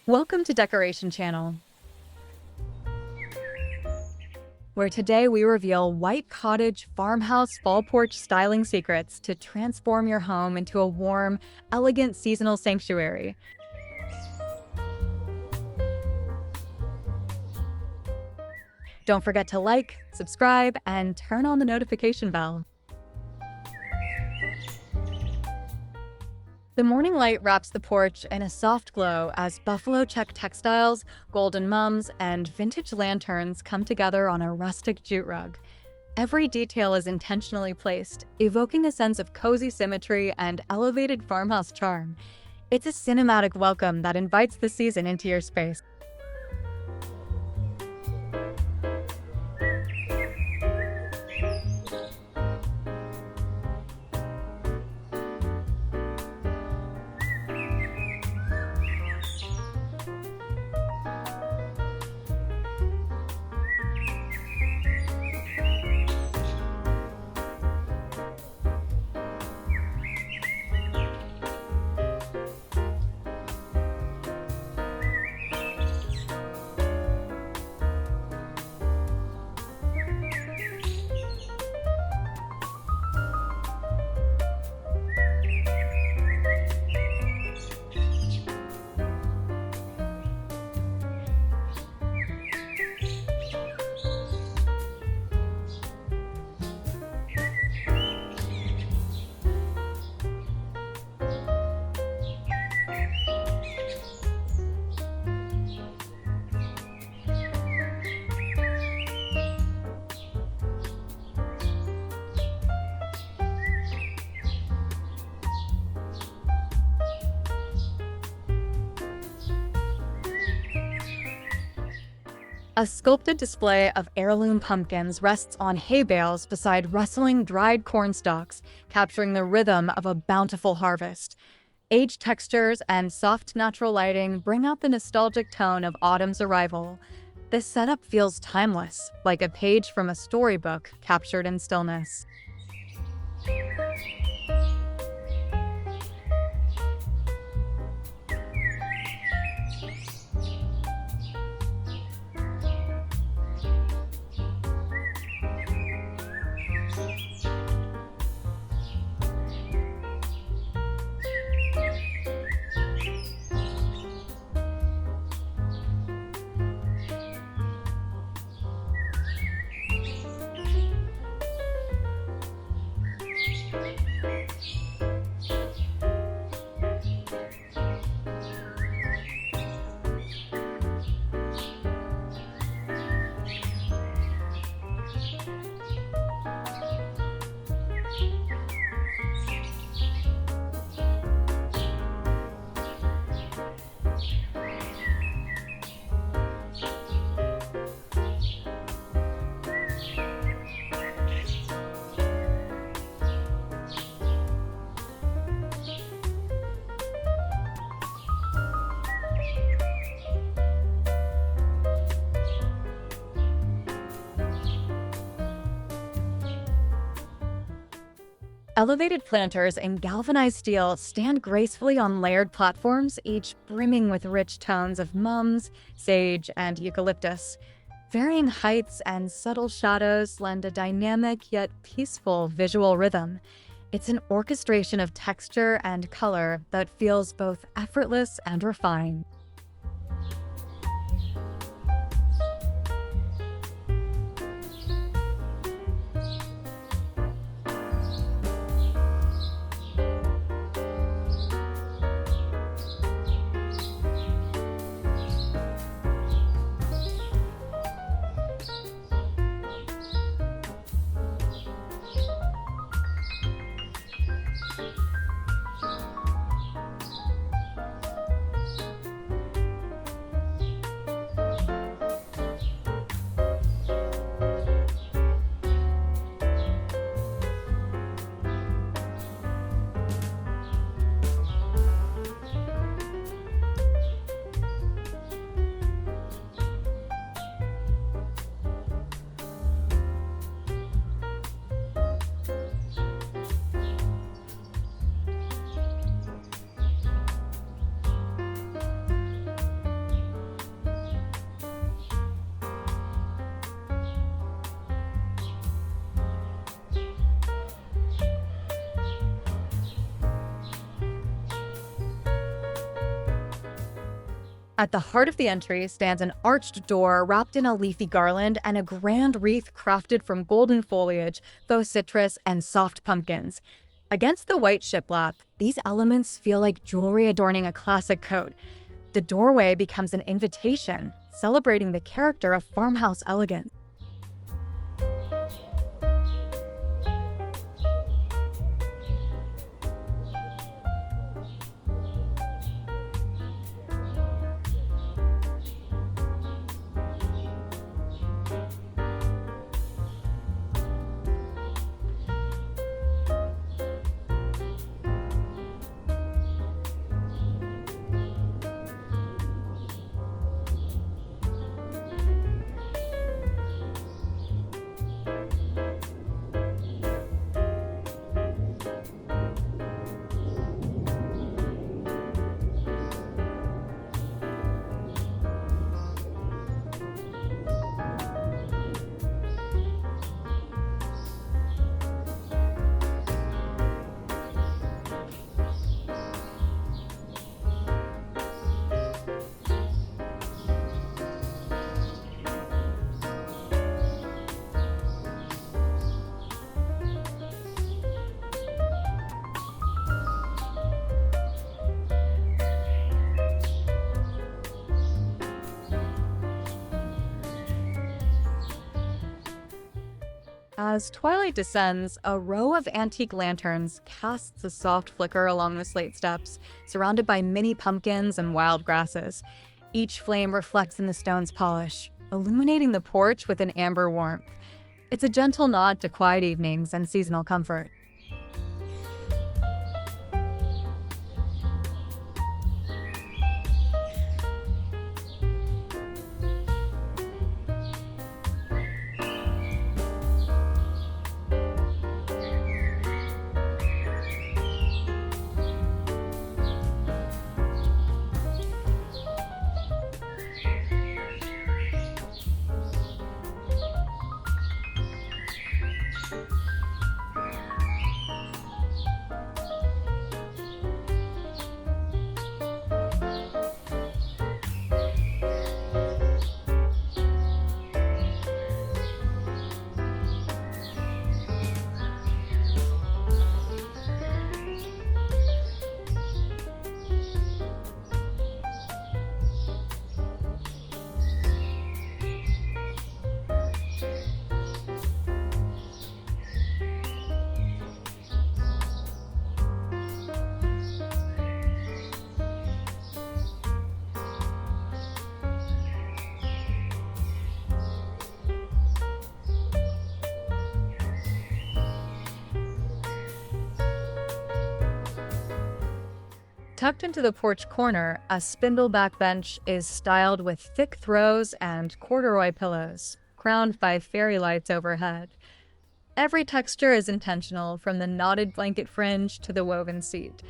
Welcome to Decoration Channel, where today we reveal white cottage farmhouse fall porch styling secrets to transform your home into a warm, elegant seasonal sanctuary. Don't forget to like, subscribe, and turn on the notification bell. The morning light wraps the porch in a soft glow as buffalo check textiles, golden mums, and vintage lanterns come together on a rustic jute rug. Every detail is intentionally placed, evoking a sense of cozy symmetry and elevated farmhouse charm. It's a cinematic welcome that invites the season into your space. A sculpted display of heirloom pumpkins rests on hay bales beside rustling dried corn stalks, capturing the rhythm of a bountiful harvest. Aged textures and soft natural lighting bring out the nostalgic tone of autumn's arrival. This setup feels timeless, like a page from a storybook captured in stillness. Elevated planters in galvanized steel stand gracefully on layered platforms, each brimming with rich tones of mums, sage, and eucalyptus. Varying heights and subtle shadows lend a dynamic yet peaceful visual rhythm. It's an orchestration of texture and color that feels both effortless and refined. At the heart of the entry stands an arched door wrapped in a leafy garland and a grand wreath crafted from golden foliage, faux citrus, and soft pumpkins. Against the white shiplap, these elements feel like jewelry adorning a classic coat. The doorway becomes an invitation, celebrating the character of farmhouse elegance. As twilight descends, a row of antique lanterns casts a soft flicker along the slate steps, surrounded by mini pumpkins and wild grasses. Each flame reflects in the stone's polish, illuminating the porch with an amber warmth. It's a gentle nod to quiet evenings and seasonal comfort. Tucked into the porch corner, a spindle-back bench is styled with thick throws and corduroy pillows, crowned by fairy lights overhead. Every texture is intentional, from the knotted blanket fringe to the woven seat.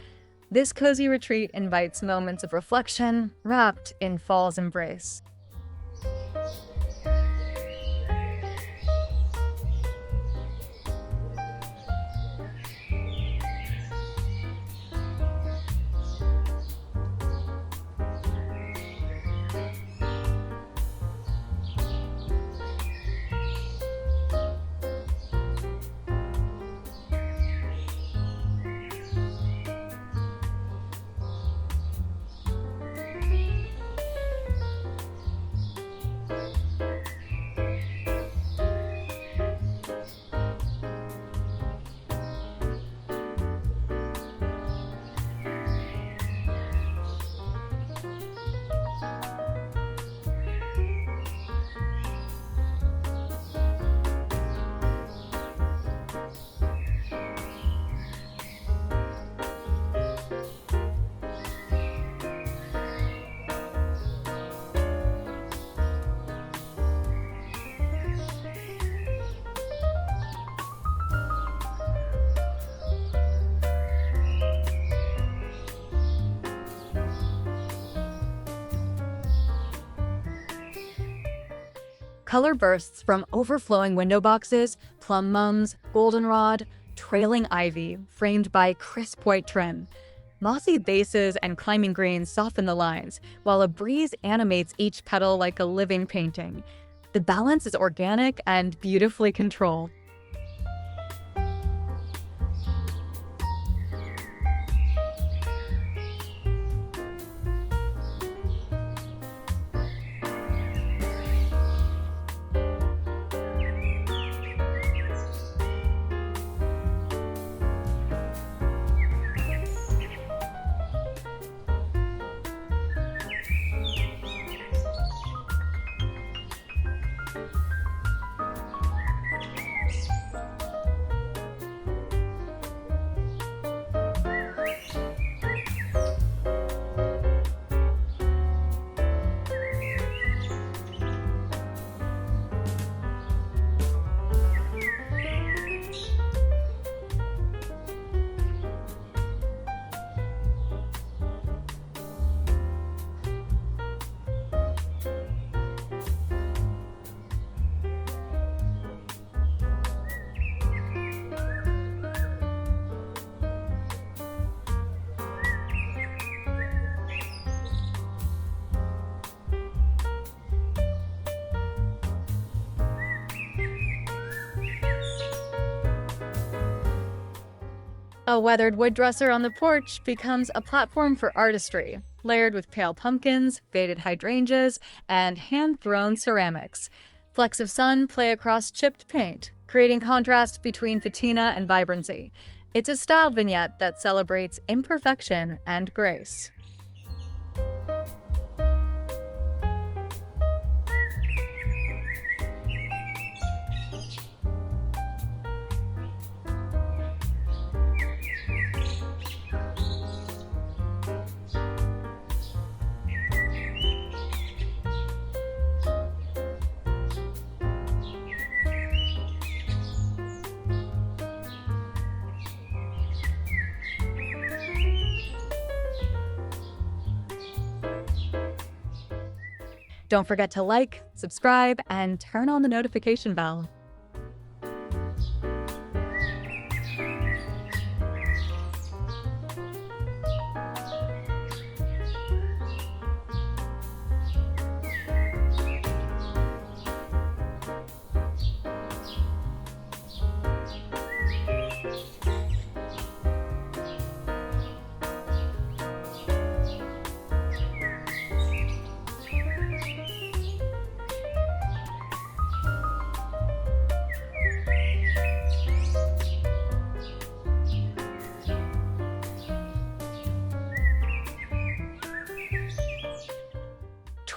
This cozy retreat invites moments of reflection, wrapped in fall's embrace. Color bursts from overflowing window boxes, plum mums, goldenrod, trailing ivy, framed by crisp white trim. Mossy vases and climbing greens soften the lines, while a breeze animates each petal like a living painting. The balance is organic and beautifully controlled. A weathered wood dresser on the porch becomes a platform for artistry, layered with pale pumpkins, faded hydrangeas, and hand-thrown ceramics. Flecks of sun play across chipped paint, creating contrast between patina and vibrancy. It's a style vignette that celebrates imperfection and grace. Don't forget to like, subscribe, and turn on the notification bell.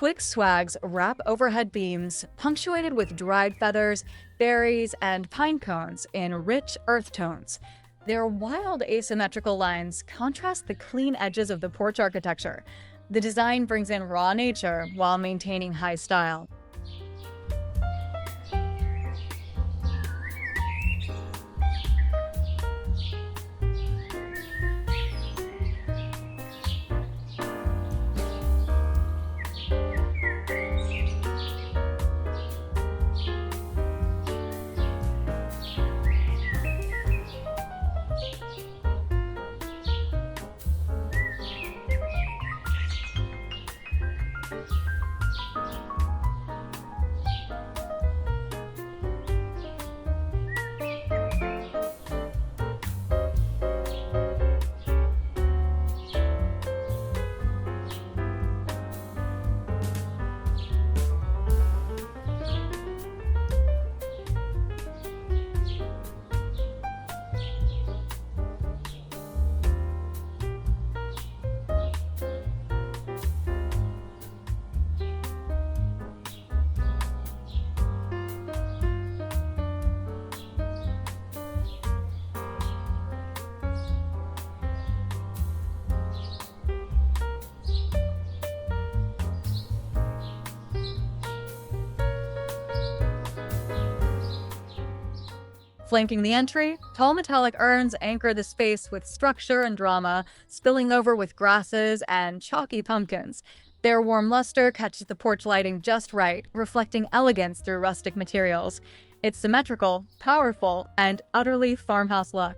Twig swags wrap overhead beams, punctuated with dried feathers, berries, and pine cones in rich earth tones. Their wild asymmetrical lines contrast the clean edges of the porch architecture. The design brings in raw nature while maintaining high style. Flanking the entry, tall metallic urns anchor the space with structure and drama, spilling over with grasses and chalky pumpkins. Their warm luster catches the porch lighting just right, reflecting elegance through rustic materials. It's symmetrical, powerful, and utterly farmhouse look.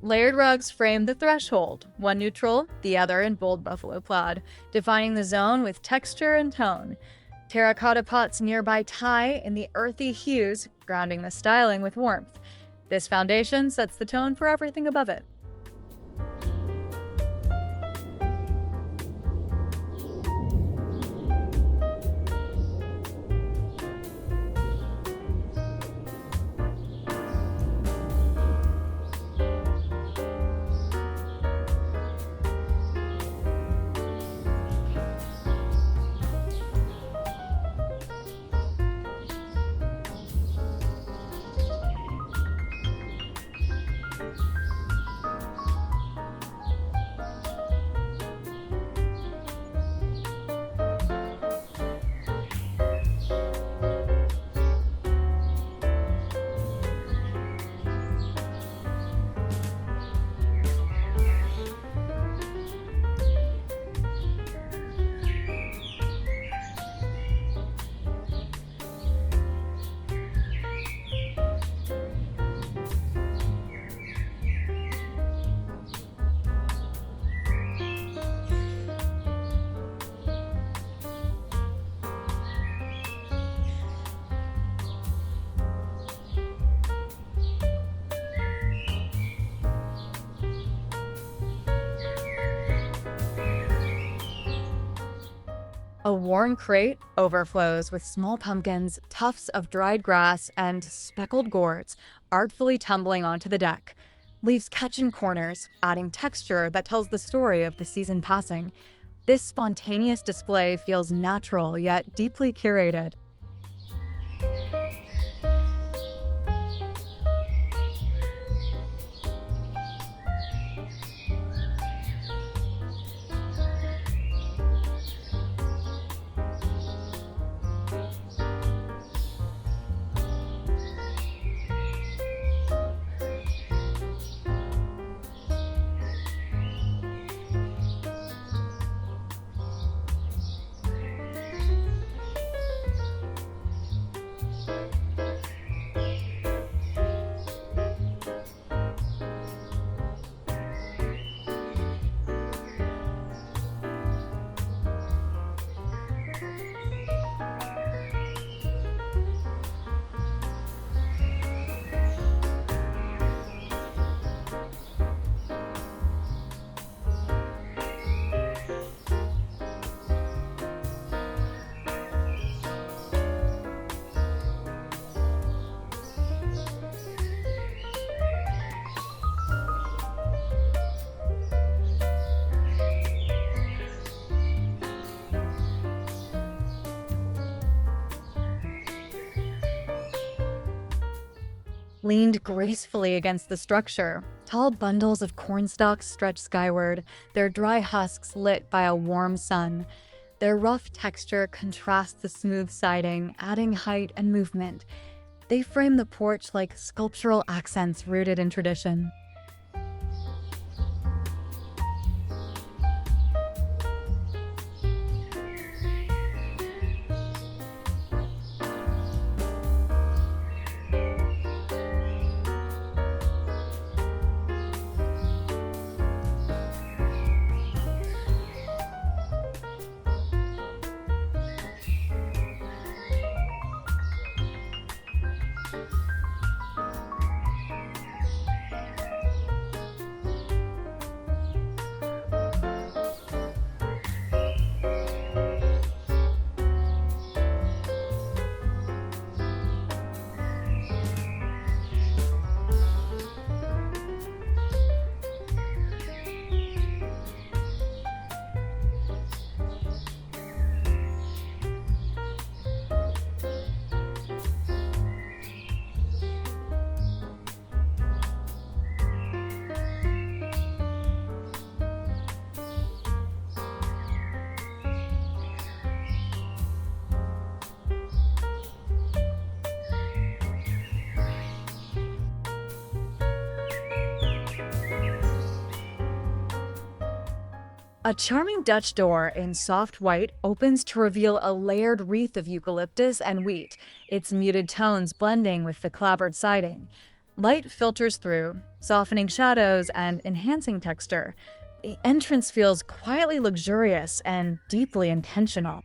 Layered rugs frame the threshold, one neutral, the other in bold buffalo plaid, defining the zone with texture and tone. Terracotta pots nearby tie in the earthy hues, grounding the styling with warmth. This foundation sets the tone for everything above it. A worn crate overflows with small pumpkins, tufts of dried grass, and speckled gourds artfully tumbling onto the deck. Leaves catch in corners, adding texture that tells the story of the season passing. This spontaneous display feels natural yet deeply curated. Leaned gracefully against the structure, tall bundles of corn stalks stretch skyward, their dry husks lit by a warm sun. Their rough texture contrasts the smooth siding, adding height and movement. They frame the porch like sculptural accents rooted in tradition. A charming Dutch door in soft white opens to reveal a layered wreath of eucalyptus and wheat, its muted tones blending with the clapboard siding. Light filters through, softening shadows and enhancing texture. The entrance feels quietly luxurious and deeply intentional.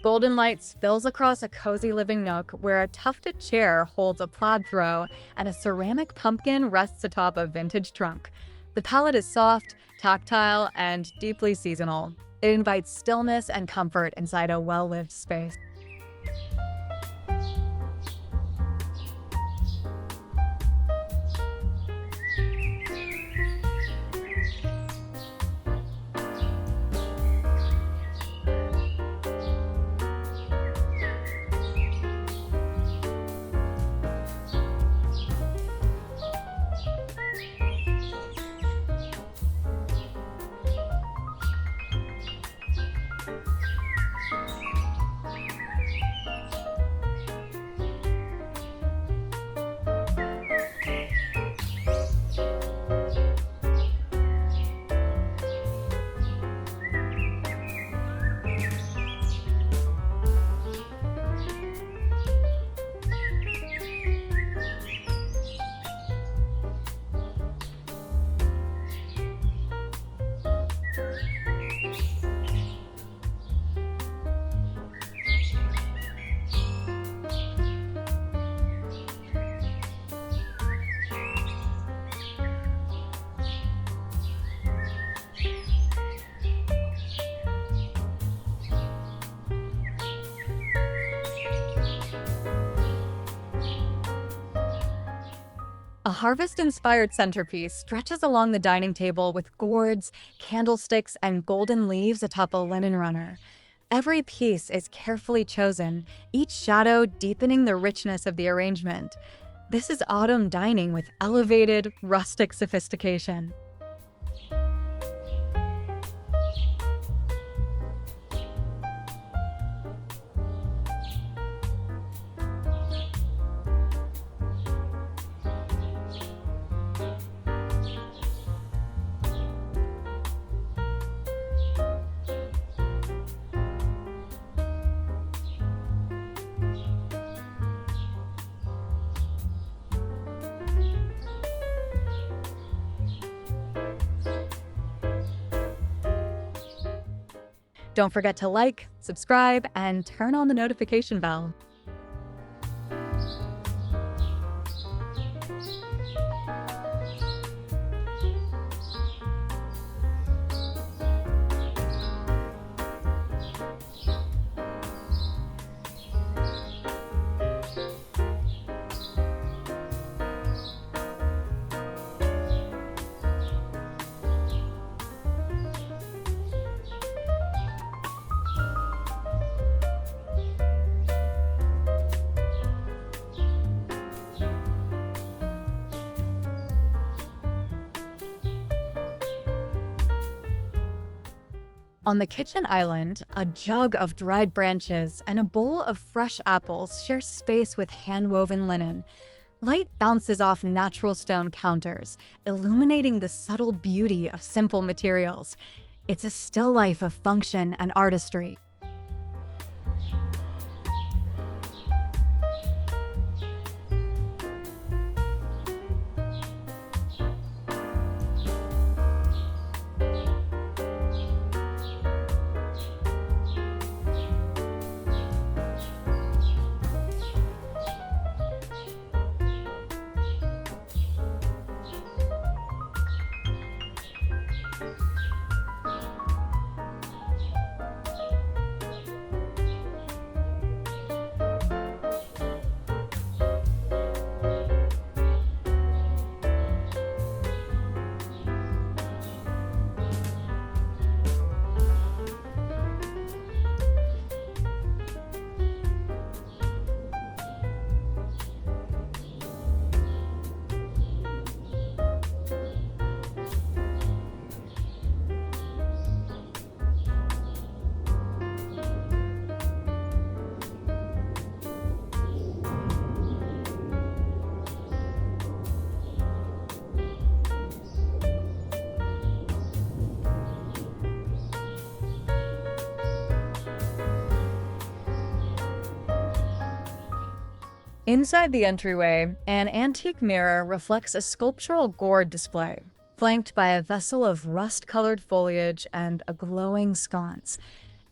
Golden light spills across a cozy living nook where a tufted chair holds a plaid throw and a ceramic pumpkin rests atop a vintage trunk. The palette is soft, tactile, and deeply seasonal. It invites stillness and comfort inside a well-lived space. A harvest-inspired centerpiece stretches along the dining table with gourds, candlesticks, and golden leaves atop a linen runner. Every piece is carefully chosen, each shadow deepening the richness of the arrangement. This is autumn dining with elevated, rustic sophistication. Don't forget to like, subscribe, and turn on the notification bell. On the kitchen island, a jug of dried branches and a bowl of fresh apples share space with hand-woven linen. Light bounces off natural stone counters, illuminating the subtle beauty of simple materials. It's a still life of function and artistry. Inside the entryway, an antique mirror reflects a sculptural gourd display, flanked by a vessel of rust-colored foliage and a glowing sconce.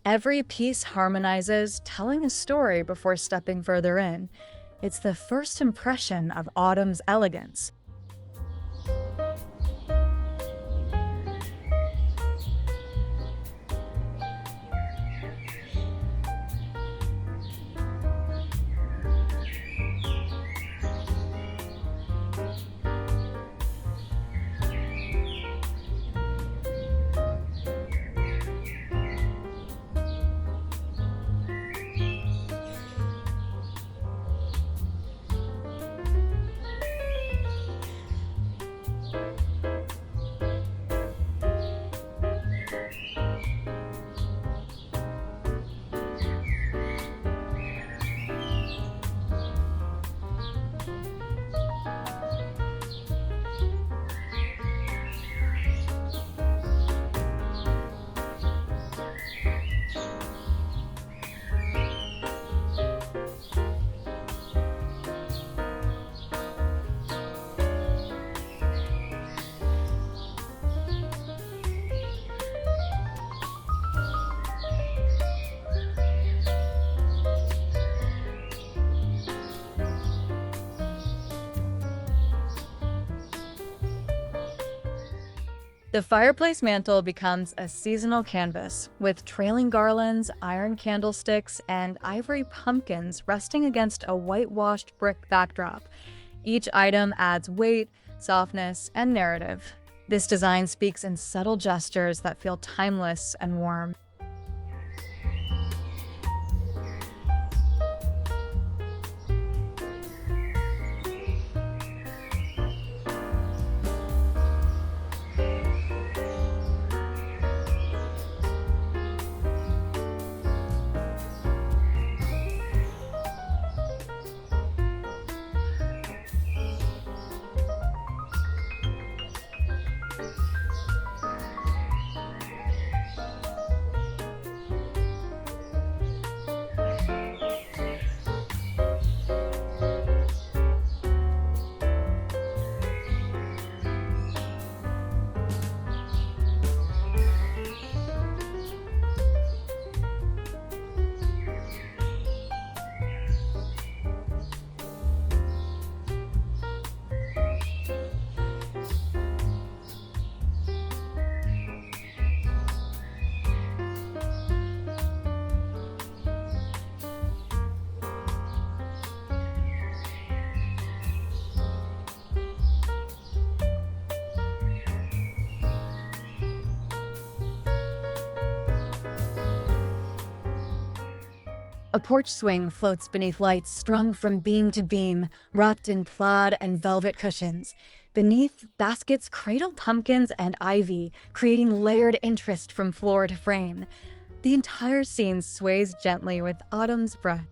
Every piece harmonizes, telling a story before stepping further in. It's the first impression of autumn's elegance. The fireplace mantel becomes a seasonal canvas, with trailing garlands, iron candlesticks, and ivory pumpkins resting against a whitewashed brick backdrop. Each item adds weight, softness, and narrative. This design speaks in subtle gestures that feel timeless and warm. A porch swing floats beneath lights strung from beam to beam, wrapped in plaid and velvet cushions. Beneath, baskets cradle pumpkins and ivy, creating layered interest from floor to frame. The entire scene sways gently with autumn's breath.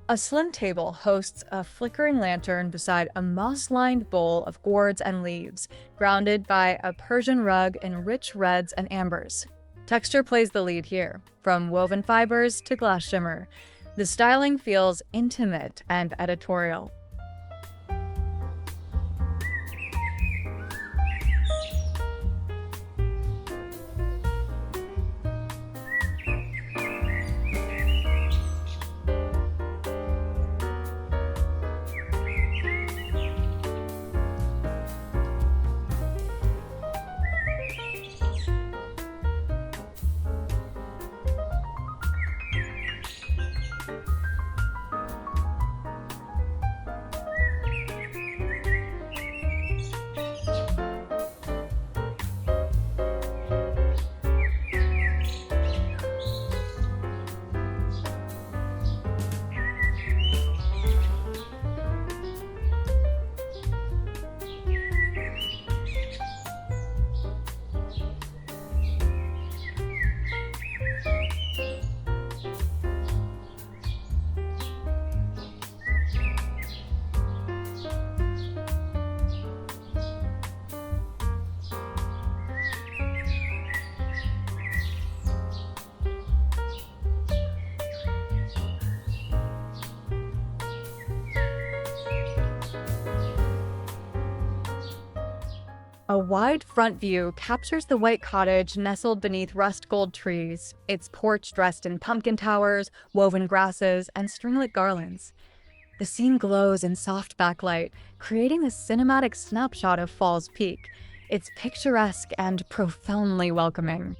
A slim table hosts a flickering lantern beside a moss-lined bowl of gourds and leaves, grounded by a Persian rug in rich reds and ambers. Texture plays the lead here, from woven fibers to glass shimmer. The styling feels intimate and editorial. A wide front view captures the white cottage nestled beneath rust gold trees, its porch dressed in pumpkin towers, woven grasses, and stringlet garlands. The scene glows in soft backlight, creating a cinematic snapshot of fall's peak. It's picturesque and profoundly welcoming.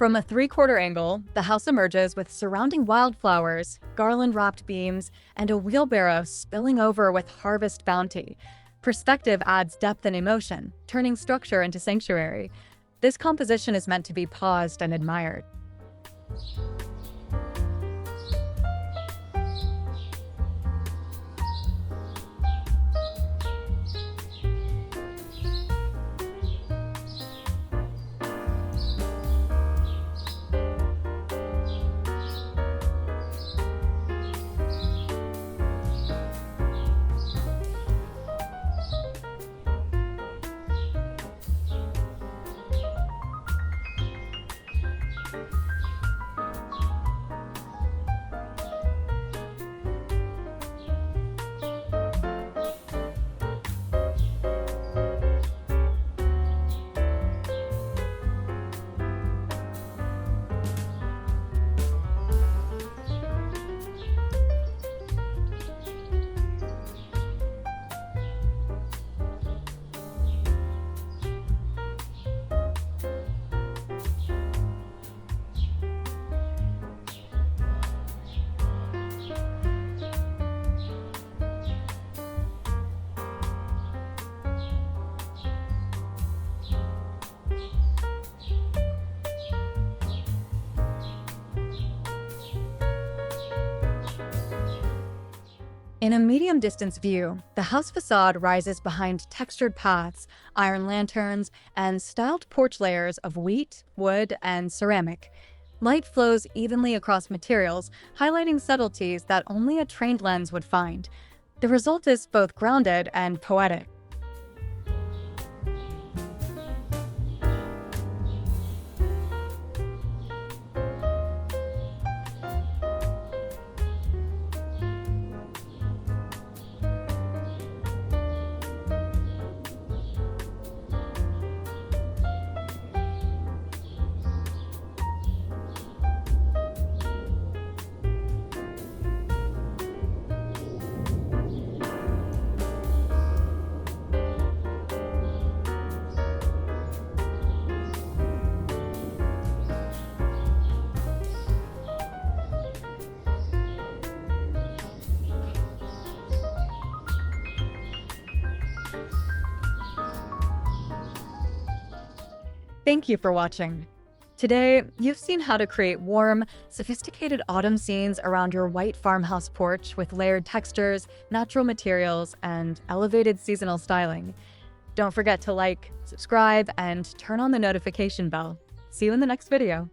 From a three-quarter angle, the house emerges with surrounding wildflowers, garland-wrapped beams, and a wheelbarrow spilling over with harvest bounty. Perspective adds depth and emotion, turning structure into sanctuary. This composition is meant to be paused and admired. In a medium-distance view, the house facade rises behind textured paths, iron lanterns, and styled porch layers of wheat, wood, and ceramic. Light flows evenly across materials, highlighting subtleties that only a trained lens would find. The result is both grounded and poetic. Thank you for watching. Today, you've seen how to create warm, sophisticated autumn scenes around your white farmhouse porch with layered textures, natural materials, and elevated seasonal styling. Don't forget to like, subscribe, and turn on the notification bell. See you in the next video.